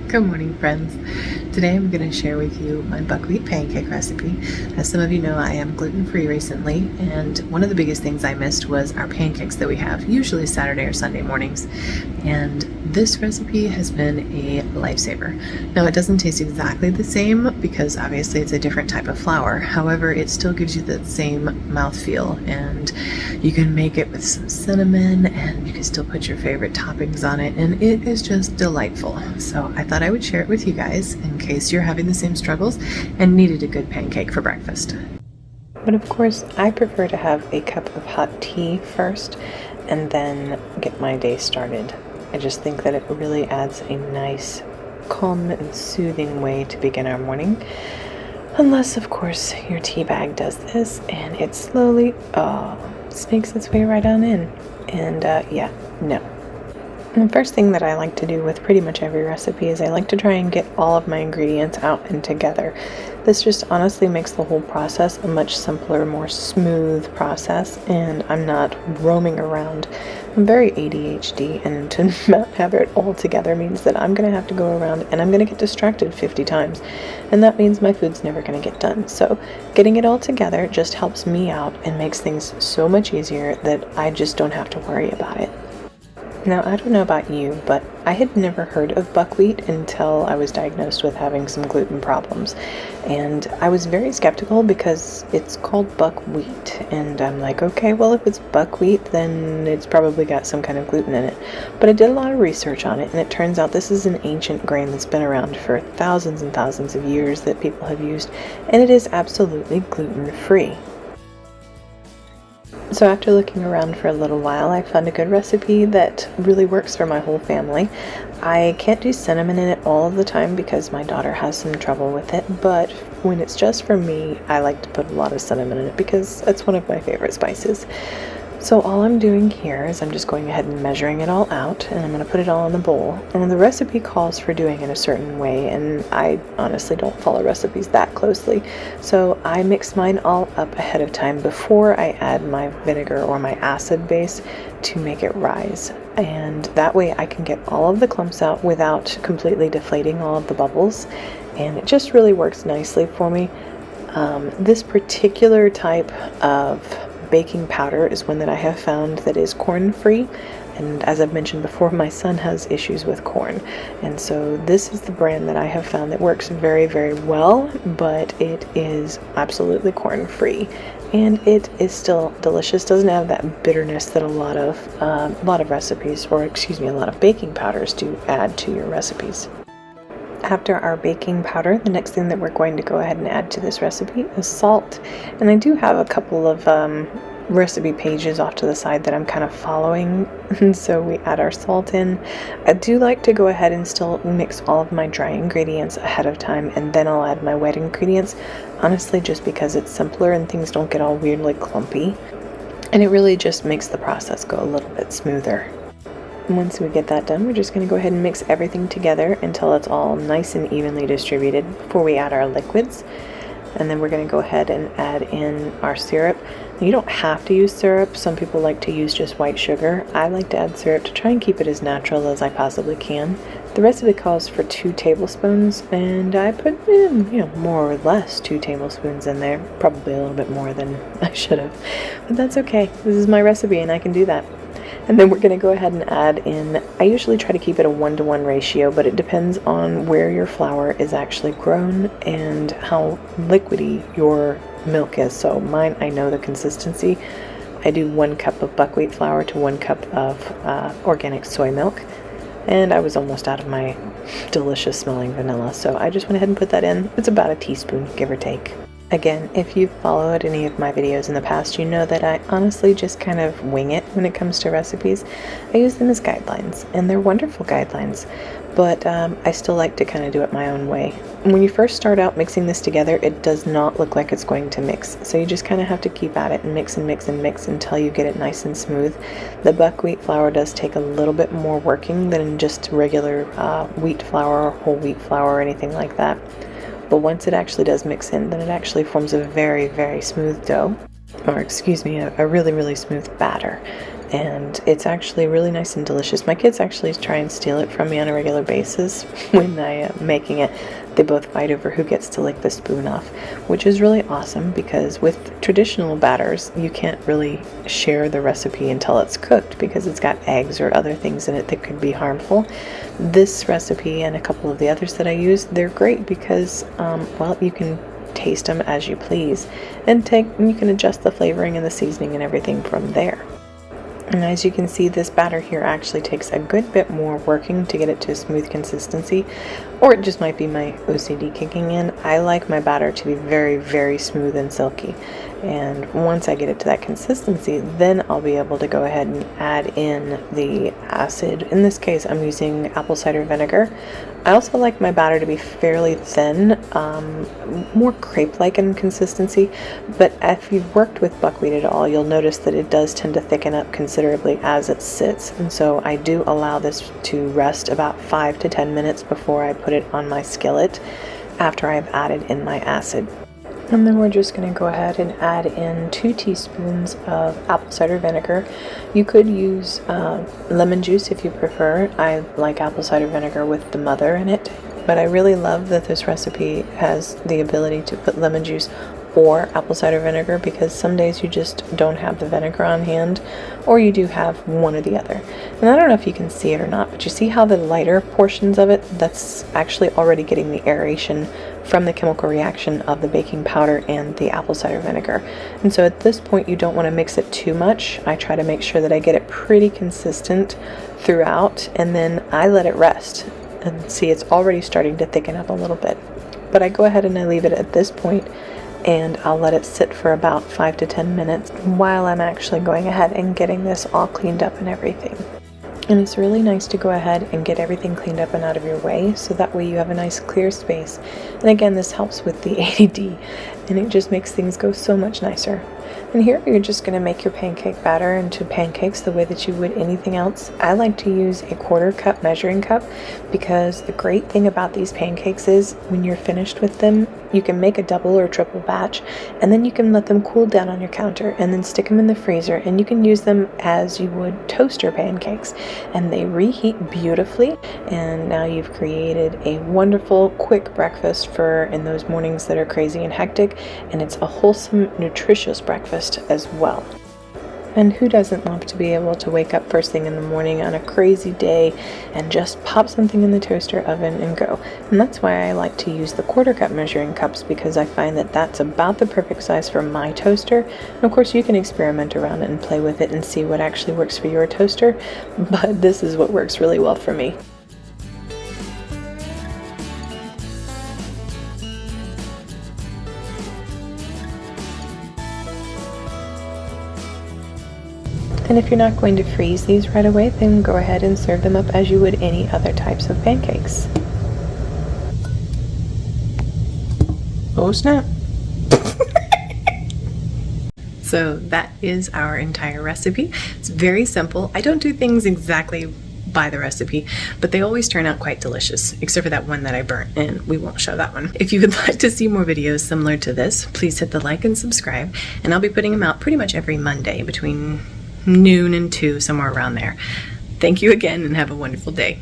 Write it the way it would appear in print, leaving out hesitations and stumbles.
Good morning, friends. Today I'm going to share with you my buckwheat pancake recipe. As some of you know, I am gluten-free recently, and one of the biggest things I missed was our pancakes that we have, usually Saturday or Sunday mornings. And this recipe has been a lifesaver. Now, it doesn't taste exactly the same because obviously it's a different type of flour. However, it still gives you that same mouthfeel, and you can make it with some cinnamon, and you can still put your favorite toppings on it, and it is just delightful. So I thought I would share it with you guys in case you're having the same struggles and needed a good pancake for breakfast. But of course, I prefer to have a cup of hot tea first and then get my day started. I just think that it really adds a nice, calm and soothing way to begin our morning. Unless, of course, your tea bag does this and it slowly, sneaks its way right on in. And no. And the first thing that I like to do with pretty much every recipe is I like to try and get all of my ingredients out and together. This just honestly makes the whole process a much simpler, more smooth process, and I'm not roaming around. I'm very ADHD, and to not have it all together means that I'm going to have to go around and I'm going to get distracted 50 times, and that means my food's never going to get done. So getting it all together just helps me out and makes things so much easier that I just don't have to worry about it. Now, I don't know about you, but I had never heard of buckwheat until I was diagnosed with having some gluten problems. And I was very skeptical because it's called buckwheat. And I'm like, okay, well, if it's buckwheat, then it's probably got some kind of gluten in it. But I did a lot of research on it, and it turns out this is an ancient grain that's been around for thousands and thousands of years that people have used, and it is absolutely gluten-free. So after looking around for a little while, I found a good recipe that really works for my whole family. I can't do cinnamon in it all of the time because my daughter has some trouble with it, but when it's just for me, I like to put a lot of cinnamon in it because it's one of my favorite spices. So all I'm doing here is I'm just going ahead and measuring it all out, and I'm going to put it all in a bowl. And the recipe calls for doing it a certain way, and I honestly don't follow recipes that closely. So I mix mine all up ahead of time before I add my vinegar or my acid base to make it rise. And that way I can get all of the clumps out without completely deflating all of the bubbles. And it just really works nicely for me. This particular type of baking powder is one that I have found that is corn-free, and as I've mentioned before, my son has issues with corn, and so this is the brand that I have found that works very, very well, but it is absolutely corn-free, and it is still delicious. Doesn't have that bitterness that a lot of recipes, or excuse me, a lot of baking powders do add to your recipes. After our baking powder, the next thing that we're going to go ahead and add to this recipe is salt. And I do have a couple of recipe pages off to the side that I'm kind of following, and so we add our salt in. I do like to go ahead and still mix all of my dry ingredients ahead of time, and then I'll add my wet ingredients, honestly just because it's simpler and things don't get all weirdly clumpy. And it really just makes the process go a little bit smoother. Once we get that done, we're just going to go ahead and mix everything together until it's all nice and evenly distributed before we add our liquids. And then we're going to go ahead and add in our syrup. You don't have to use syrup. Some people like to use just white sugar. I like to add syrup to try and keep it as natural as I possibly can. The recipe calls for 2 tablespoons, and I put more or less 2 tablespoons in there. Probably a little bit more than I should have, but that's okay. This is my recipe and I can do that. And then we're going to go ahead and add in, I usually try to keep it a 1-to-1 ratio, but it depends on where your flour is actually grown and how liquidy your milk is. So mine, I know the consistency. I do 1 cup of buckwheat flour to 1 cup of organic soy milk. And I was almost out of my delicious smelling vanilla, so I just went ahead and put that in. It's about a teaspoon, give or take. Again, if you've followed any of my videos in the past, you know that I honestly just kind of wing it when it comes to recipes. I use them as guidelines, and they're wonderful guidelines, but I still like to kind of do it my own way. When you first start out mixing this together, it does not look like it's going to mix, so you just kind of have to keep at it and mix and mix and mix until you get it nice and smooth. The buckwheat flour does take a little bit more working than just regular wheat flour or whole wheat flour or anything like that. But once it actually does mix in, then it actually forms a very, very smooth dough. or excuse me, a really, really smooth batter. And it's actually really nice and delicious. My kids actually try and steal it from me on a regular basis when I am making it. They both fight over who gets to lick the spoon off, which is really awesome because with traditional batters, you can't really share the recipe until it's cooked because it's got eggs or other things in it that could be harmful. This recipe and a couple of the others that I use, they're great because, well, you can taste them as you please and you can adjust the flavoring and the seasoning and everything from there. And as you can see, this batter here actually takes a good bit more working to get it to a smooth consistency, or it just might be my OCD kicking in. I like my batter to be very, very smooth and silky. And once I get it to that consistency, then I'll be able to go ahead and add in the acid. In this case, I'm using apple cider vinegar. I also like my batter to be fairly thin, more crepe-like in consistency, but if you've worked with buckwheat at all, you'll notice that it does tend to thicken up considerably as it sits. And so I do allow this to rest about 5 to 10 minutes before I put it on my skillet after I've added in my acid. And then we're just going to go ahead and add in 2 teaspoons of apple cider vinegar. You could use lemon juice if you prefer. I like apple cider vinegar with the mother in it, but I really love that this recipe has the ability to put lemon juice or apple cider vinegar because some days you just don't have the vinegar on hand, or you do have one or the other. And I don't know if you can see it or not, but you see how the lighter portions of it, that's actually already getting the aeration from the chemical reaction of the baking powder and the apple cider vinegar. And so at this point you don't want to mix it too much. I try to make sure that I get it pretty consistent throughout, and then I let it rest. And see, it's already starting to thicken up a little bit. But I go ahead and I leave it at this point, and I'll let it sit for about 5 to 10 minutes while I'm actually going ahead and getting this all cleaned up and everything. And it's really nice to go ahead and get everything cleaned up and out of your way, so that way you have a nice clear space. And again, this helps with the ADD, and it just makes things go so much nicer. And here you're just going to make your pancake batter into pancakes the way that you would anything else. I like to use a 1/4 cup measuring cup because the great thing about these pancakes is when you're finished with them, you can make a double or triple batch, and then you can let them cool down on your counter and then stick them in the freezer, and you can use them as you would toaster pancakes, and they reheat beautifully. And now you've created a wonderful quick breakfast for in those mornings that are crazy and hectic, and it's a wholesome, nutritious breakfast as well. And who doesn't love to be able to wake up first thing in the morning on a crazy day and just pop something in the toaster oven and go? And that's why I like to use the 1/4 cup measuring cups, because I find that that's about the perfect size for my toaster. And of course you can experiment around it and play with it and see what actually works for your toaster, but this is what works really well for me. And if you're not going to freeze these right away, then go ahead and serve them up as you would any other types of pancakes. Oh snap! So that is our entire recipe. It's very simple. I don't do things exactly by the recipe, but they always turn out quite delicious, except for that one that I burnt, and we won't show that one. If you would like to see more videos similar to this, please hit the like and subscribe, and I'll be putting them out pretty much every Monday between noon and 2, somewhere around there. Thank you again and have a wonderful day.